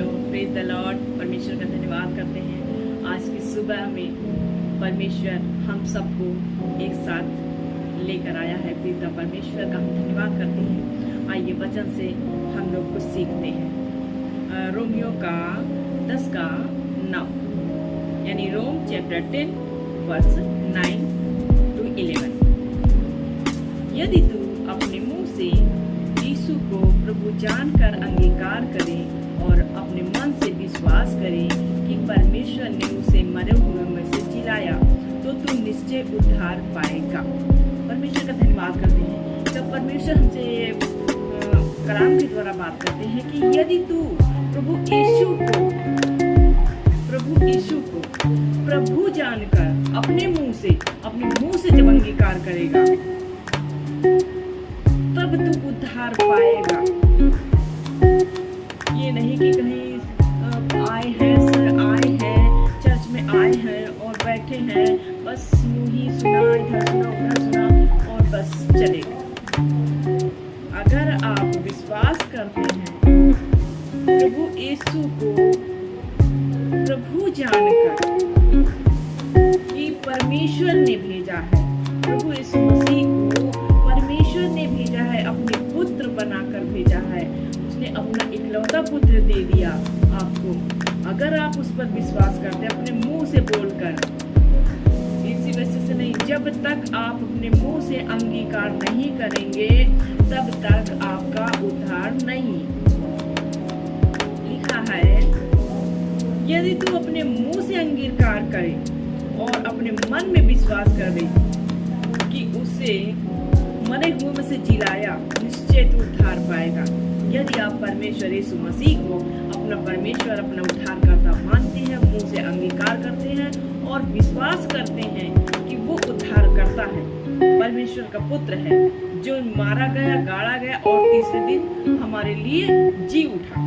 Hello, praise the Lord. परमेश्वर का धन्यवाद करते हैं। आज की सुबह में परमेश्वर हम सबको एक साथ लेकर आया है। पिता परमेश्वर का हम धन्यवाद करते हैं। आइए वचन से हम लोग कुछ सीखते हैं। रोमियो का 10:9 यानी रोम चैप्टर 10 वर्स 9 to 11। यदि तू अपने मुंह से यीशु को प्रभु जानकर अंगीकार करे और अपने मन से विश्वास करे कि परमेश्वर ने उसे मरे हुए में से जिलाया, तो तू निश्चय उद्धार पाएगा। परमेश्वर का धन्यवाद करते हैं। जब परमेश्वर हमसे कलाम के द्वारा बात करते हैं कि यदि तू प्रभु यीशु को प्रभु जानकर अपने मुंह से जब अंगीकार करेगा, तब तू उद्धार पाएगा। ये नहीं कि कहीं आए हैं चर्च में आए हैं और बैठे हैं, बस यूं ही सुना, इधर सुना उधर सुना और बस चले गए। अगर आप विश्वास करते हैं प्रभु यीशु को प्रभु जानकर कि परमेश्वर ने भेजा है, प्रभु यीशु मसीह को परमेश्वर ने भेजा है, अपने पुत्र बनाकर भेजा है, उसने अपना इकलौता पुत्र दे दिया आपको। अगर आप उस पर विश्वास करते हैं अपने मुंह से बोलकर, इसी वजह से नहीं, जब तक आप अपने मुंह से अंगीकार नहीं करेंगे तब तक आपका उद्धार नहीं। लिखा है यदि तू अपने मुंह से अंगीकार करे और अपने मन में विश्वास करे कि उसे मरे हुए में से जिलाया, निश्चय तू उद्धार पाएगा। यदि आप परमेश्वर यीशु मसीह को अपना परमेश्वर, अपना उद्धारकर्ता मानते हैं, मुंह से अंगीकार करते हैं और विश्वास करते हैं कि वो उद्धार करता है, परमेश्वर का पुत्र है, जो मारा गया, गाड़ा गया और तीसरे दिन हमारे लिए जी उठा।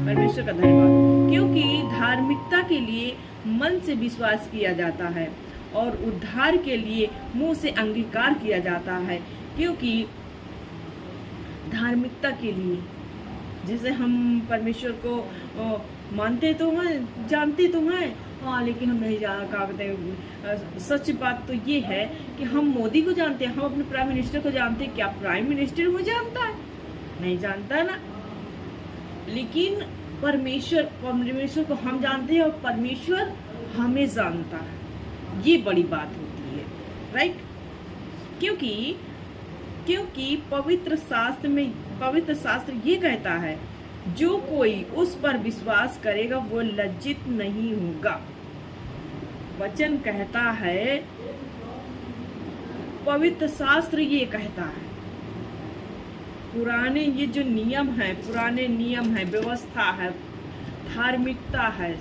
परमेश्वर का धन्यवाद। क्योंकि धार्मिकता के लिए मन से विश्वास किया जाता है और उद्धार के लिए मुंह से अंगीकार किया जाता है। क्योंकि धार्मिकता के लिए, जैसे हम परमेश्वर को मानते तो हैं, जानते तो हैं, हाँ, लेकिन हम नहीं जानते। सच बात तो ये है कि हम मोदी को जानते हैं, हम अपने प्राइम मिनिस्टर को जानते हैं। क्या प्राइम मिनिस्टर को जानता है? नहीं जानता ना। लेकिन परमेश्वर को हम जानते हैं और परमेश्वर हमें जानता है। ये बड़ी बात होती है, राइट? क्योंकि पवित्र शास्त्र ये कहता है, जो कोई उस पर विश्वास करेगा वो लज्जित नहीं होगा। वचन कहता है, पवित्र शास्त्र ये कहता है, पुराने ये जो नियम है, पुराने नियम है, व्यवस्था है, धार्मिकता है,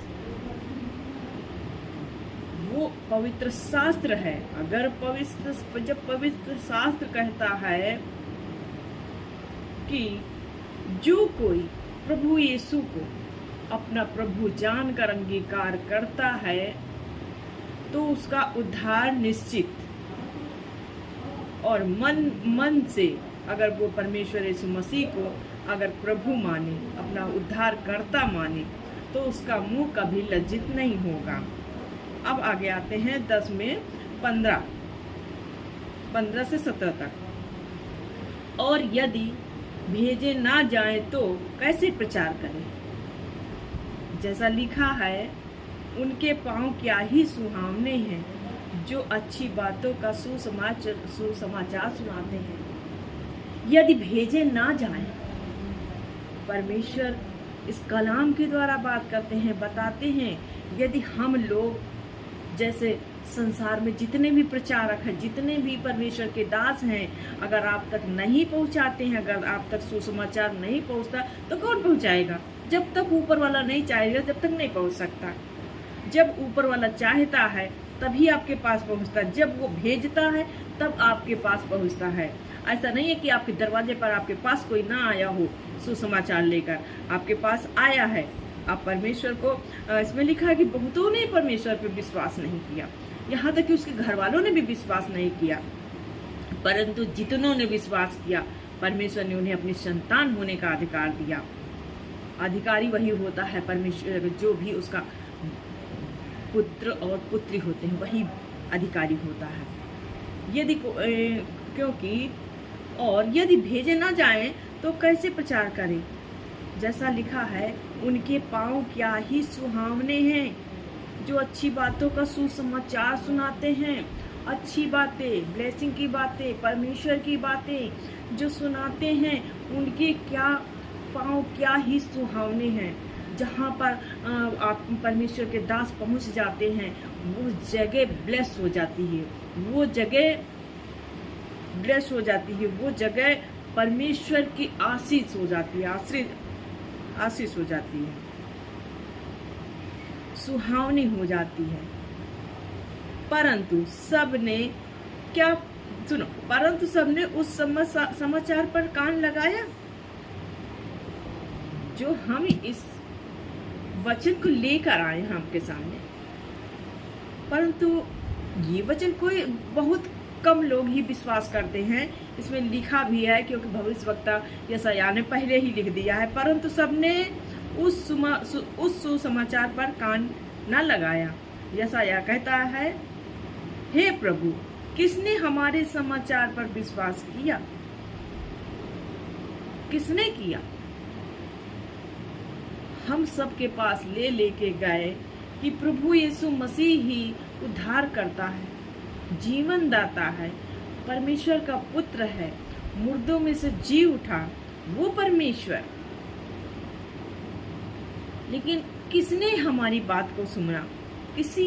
वो पवित्र शास्त्र है। जब पवित्र शास्त्र कहता है कि जो कोई प्रभु यीशु को अपना प्रभु जानकर अंगीकार करता है, तो उसका उद्धार निश्चित। और मन से अगर वो परमेश्वर यीशु मसीह को अगर प्रभु माने, अपना उद्धारकर्ता माने, तो उसका मुंह कभी लज्जित नहीं होगा। अब आगे आते हैं 10 में 15 से 17 तक। और यदि भेजे ना जाए तो कैसे प्रचार करें? जैसा लिखा है, उनके पांव क्या ही सुहावने हैं जो अच्छी बातों का सुसमाचार सुनाते हैं। यदि भेजे ना जाए, परमेश्वर इस कलाम के द्वारा बात करते हैं, बताते हैं, यदि हम लोग जैसे संसार में जितने भी प्रचारक हैं, जितने भी परमेश्वर के दास हैं, अगर आप तक नहीं पहुंचाते हैं, अगर आप तक सुसमाचार नहीं पहुंचता, तो कौन पहुंचाएगा? जब तक ऊपर वाला नहीं चाहेगा, जब तक नहीं पहुंच सकता। जब ऊपर वाला चाहता है तभी आपके पास पहुंचता है, जब वो भेजता है तब आपके पास पहुंचता है। ऐसा नहीं है कि आपके दरवाजे पर आपके पास कोई ना आया हो सुसमाचार लेकर, आपके पास आया है। आप परमेश्वर को, इसमें लिखा है कि बहुतों ने परमेश्वर पर विश्वास नहीं किया, यहाँ तक कि उसके घर वालों ने भी विश्वास नहीं किया, परंतु जितनों ने विश्वास किया, परमेश्वर ने उन्हें अपनी संतान होने का अधिकार दिया। अधिकारी वही होता है, परमेश्वर जो भी उसका पुत्र और पुत्री होते हैं वही अधिकारी होता है। यदि क्योंकि और यदि भेजे ना जाएं तो कैसे प्रचार करें? जैसा लिखा है, उनके पांव क्या ही सुहावने हैं जो अच्छी बातों का सुसमाचार सुनाते हैं। अच्छी बातें, ब्लेसिंग की बातें, परमेश्वर की बातें जो सुनाते हैं, उनके क्या पांव क्या ही सुहावने हैं। जहाँ पर आप परमेश्वर के दास पहुँच जाते हैं, वो जगह ब्लेस हो जाती है, वो जगह ब्लेस हो जाती है, वो जगह परमेश्वर की आशीष हो जाती है, आशीष हो जाती है, सुहावनी हो जाती है। परंतु सबने क्या सुनो, परंतु सबने उस समाचार पर कान लगाया जो हम इस वचन को लेकर आए हैं आपके सामने। परंतु ये वचन कोई बहुत कम लोग ही विश्वास करते हैं। इसमें लिखा भी है, क्योंकि भविष्यवक्ता यशायाह ने पहले ही लिख दिया है, परंतु सबने उस सुसमाचार पर कान न लगाया। यशायाह कहता है, हे प्रभु, किसने हमारे समाचार पर विश्वास किया? किसने किया? हम सबके पास लेके गए कि प्रभु यीशु मसीह ही उद्धार करता है, जीवन दाता है, परमेश्वर का पुत्र है, मुर्दों में से जी उठा, वो परमेश्वर। लेकिन किसने हमारी बात को सुना? किसी